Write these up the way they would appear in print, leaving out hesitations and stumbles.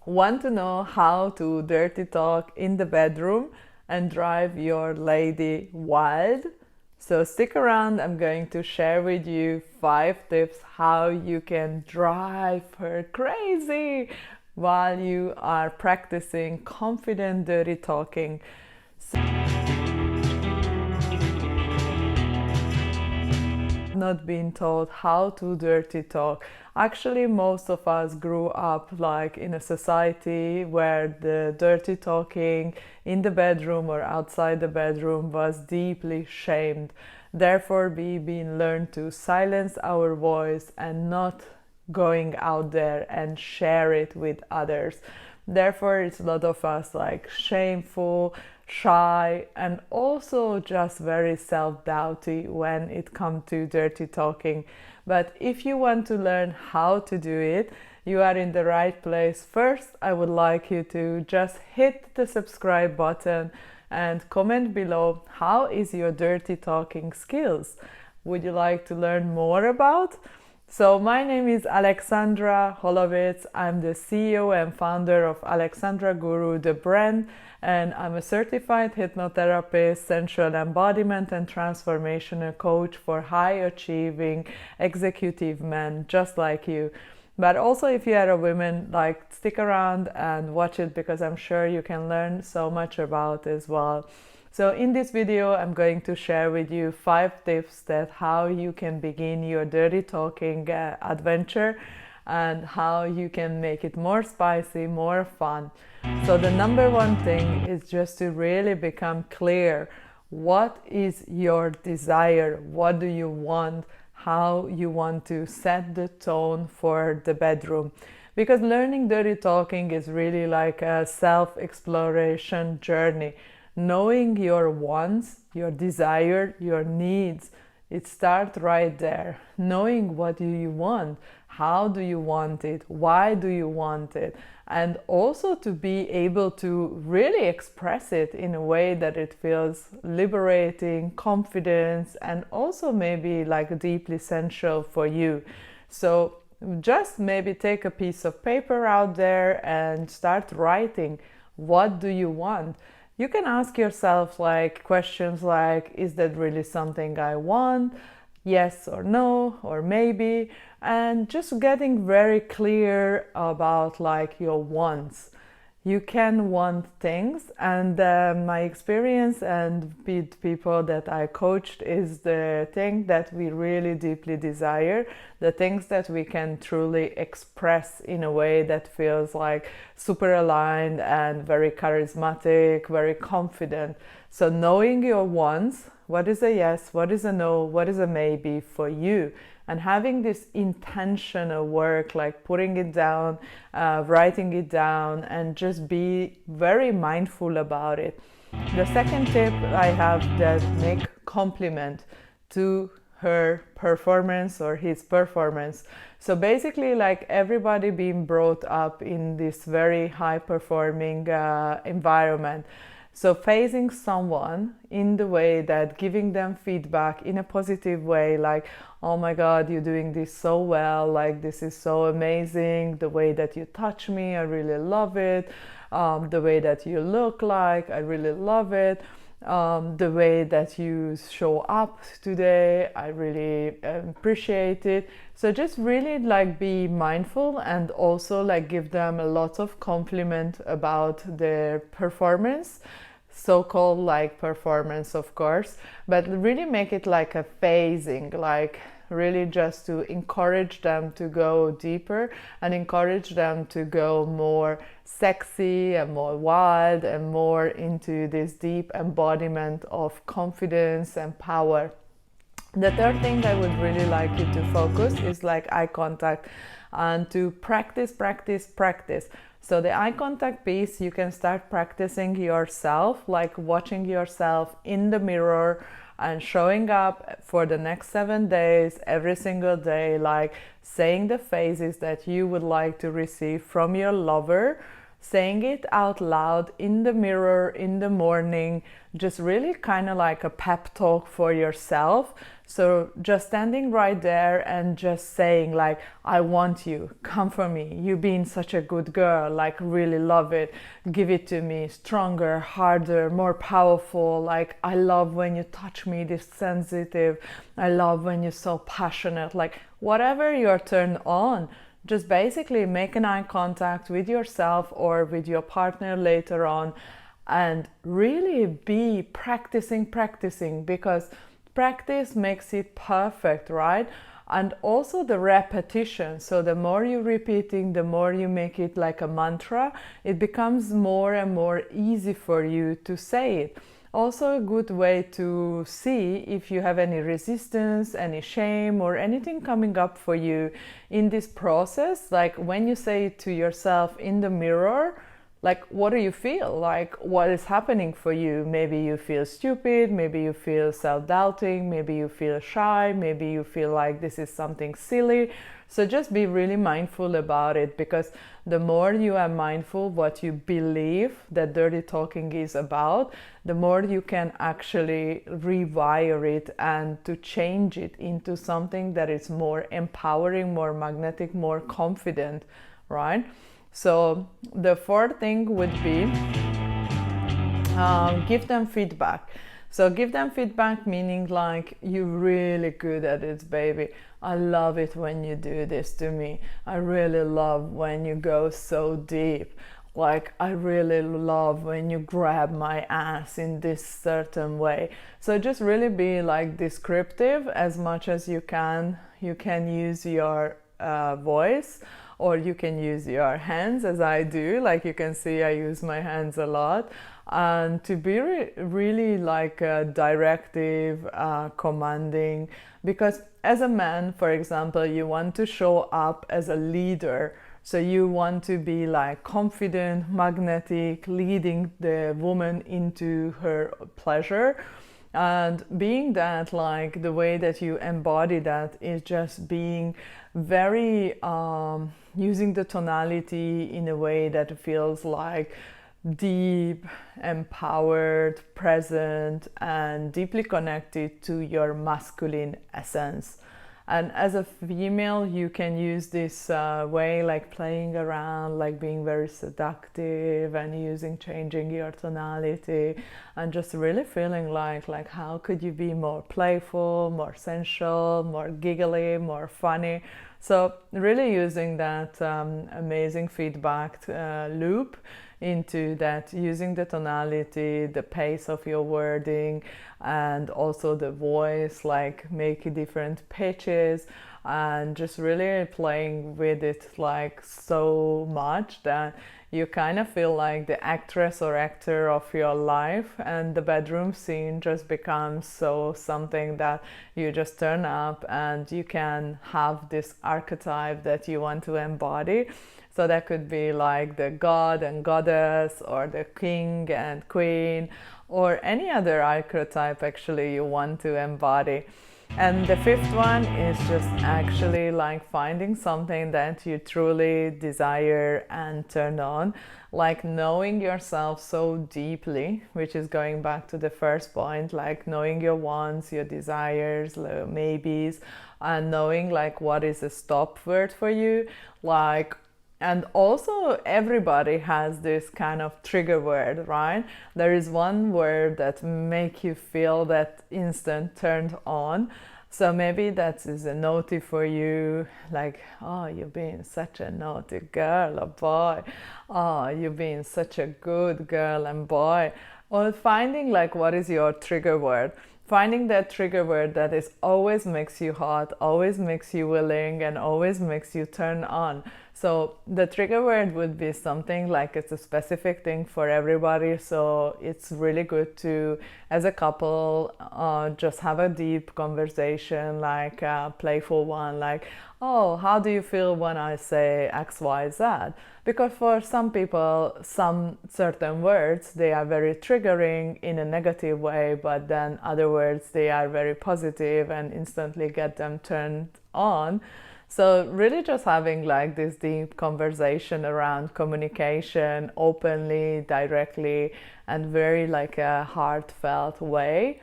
Want to know how to dirty talk in the bedroom and drive your lady wild? So stick around, I'm going to share with you 5 tips how you can drive her crazy while you are practicing confident dirty talking. Not been taught how to dirty talk. Actually, most of us grew up like in a society where the dirty talking in the bedroom or outside the bedroom was deeply shamed. Therefore, we've been learned to silence our voice and not going out there and share it with others. Therefore, it's a lot of us like shameful, shy, and also just very self-doubty when it comes to dirty talking. But if you want to learn how to do it, you are in the right place. First, I would like you to just hit the subscribe button and comment below how is your dirty talking skills. Would you like to learn more about? So my name is Alexandra Holovitz. I'm the CEO and founder of Alexandra Guru, the brand, and I'm a certified hypnotherapist, sensual embodiment and transformational coach for high-achieving executive men just like you. But also if you are a woman, like stick around and watch it because I'm sure you can learn so much about it as well. So in this video, I'm going to share with you 5 tips that how you can begin your dirty talking adventure and how you can make it more spicy, more fun. So the number one thing is just to really become clear. What is your desire? What do you want? How you want to set the tone for the bedroom? Because learning dirty talking is really like a self-exploration journey. Knowing your wants, your desire, your needs, it starts right there. Knowing what do you want, how do you want it, why do you want it, and also to be able to really express it in a way that it feels liberating, confidence, and also maybe like deeply sensual for you. So just maybe take a piece of paper out there and start writing. What do you want? You can ask yourself like questions like, is that really something I want? Yes or no, or maybe, and just getting very clear about like your wants. You can want things, and my experience and with people that I coached is the thing that we really deeply desire, the things that we can truly express in a way that feels like super aligned and very charismatic, very confident. So knowing your wants, what is a yes, what is a no, what is a maybe for you, and having this intentional work, like putting it down, writing it down, and just be very mindful about it. The second tip I have that make compliment to her performance or his performance. So basically like everybody being brought up in this very high performing environment. So facing someone in the way that giving them feedback in a positive way, like, oh my God, you're doing this so well, like this is so amazing, the way that you touch me, I really love it, the way that you look like, I really love it, the way that you show up today, I really appreciate it. So just really like be mindful and also like give them a lot of compliment about their performance, so-called like performance of course, but really make it like a phasing, like really just to encourage them to go deeper and encourage them to go more sexy and more wild and more into this deep embodiment of confidence and power. The third thing I would really like you to focus is like eye contact and to practice. So the eye contact piece, you can start practicing yourself, like watching yourself in the mirror and showing up for the next 7 days, every single day, like saying the phrases that you would like to receive from your lover, saying it out loud in the mirror in the morning, just really kind of like a pep talk for yourself. So just standing right there and just saying like, I want you, come for me, you being such a good girl, like really love it, give it to me, stronger, harder, more powerful, like I love when you touch me this sensitive, I love when you're so passionate, like whatever you're turned on, just basically make an eye contact with yourself or with your partner later on, and really be practicing, because practice makes it perfect, right? And also the repetition. So the more you're repeating, the more you make it like a mantra, it becomes more and more easy for you to say it. Also a good way to see if you have any resistance, any shame, or anything coming up for you in this process. Like when you say it to yourself in the mirror, like what do you feel, like what is happening for you? Maybe you feel stupid, maybe you feel self-doubting, maybe you feel shy, maybe you feel like this is something silly. So just be really mindful about it, because the more you are mindful what you believe that dirty talking is about, the more you can actually rewire it and to change it into something that is more empowering, more magnetic, more confident, right? So the fourth thing would be give them feedback. So give them feedback, meaning like, you're really good at it, baby. I love it when you do this to me. I really love when you go so deep. Like, I really love when you grab my ass in this certain way. So just really be like descriptive as much as you can. You can use your voice, or you can use your hands, as I do. Like you can see I use my hands a lot, and to be really like directive, commanding, because as a man, for example, you want to show up as a leader. So you want to be like confident, magnetic, leading the woman into her pleasure. And being that, like the way that you embody that is just being very using the tonality in a way that feels like deep, empowered, present, and deeply connected to your masculine essence. And as a female, you can use this way, like playing around, like being very seductive and changing your tonality, and just really feeling like how could you be more playful, more sensual, more giggly, more funny. So really using that amazing feedback loop into that, using the tonality, the pace of your wording, and also the voice, like make different pitches, and just really playing with it like so much that you kind of feel like the actress or actor of your life, and the bedroom scene just becomes so something that you just turn up and you can have this archetype that you want to embody. So that could be like the god and goddess, or the king and queen, or any other archetype actually you want to embody. And the fifth one is just actually like finding something that you truly desire and turn on, like knowing yourself so deeply, which is going back to the first point, like knowing your wants, your desires, maybes, and knowing like what is a stop word for you, like. And also everybody has this kind of trigger word, right? There is one word that make you feel that instant turned on. So maybe that is a naughty for you, like, oh, you're being such a naughty girl or boy. Oh, you're being such a good girl and boy. Or finding like what is your trigger word. Finding that trigger word that is always makes you hot, always makes you willing, and always makes you turn on. So the trigger word would be something like it's a specific thing for everybody. So it's really good to, as a couple, just have a deep conversation, like a playful one, like, oh, how do you feel when I say X, Y, Z? Because for some people, some certain words, they are very triggering in a negative way, but then other words, they are very positive and instantly get them turned on. So really just having like this deep conversation around communication openly, directly, and very like a heartfelt way.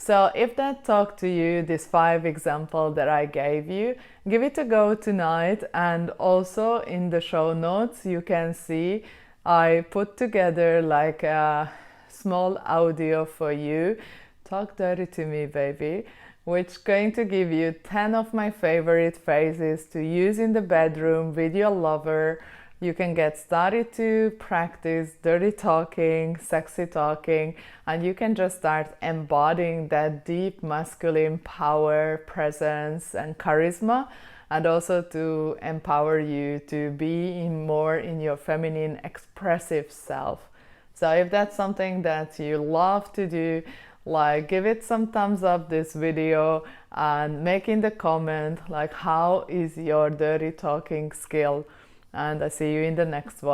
So if that talked to you, this 5 example that I gave you, give it a go tonight. And also in the show notes you can see I put together like a small audio for you, talk dirty to me baby, which is going to give you 10 of my favorite phrases to use in the bedroom with your lover. You can get started to practice dirty talking, sexy talking, and you can just start embodying that deep masculine power, presence, and charisma, and also to empower you to be more in your feminine, expressive self. So if that's something that you love to do, like give it some thumbs up this video and make in the comment like how is your dirty talking skill, and I see you in the next one.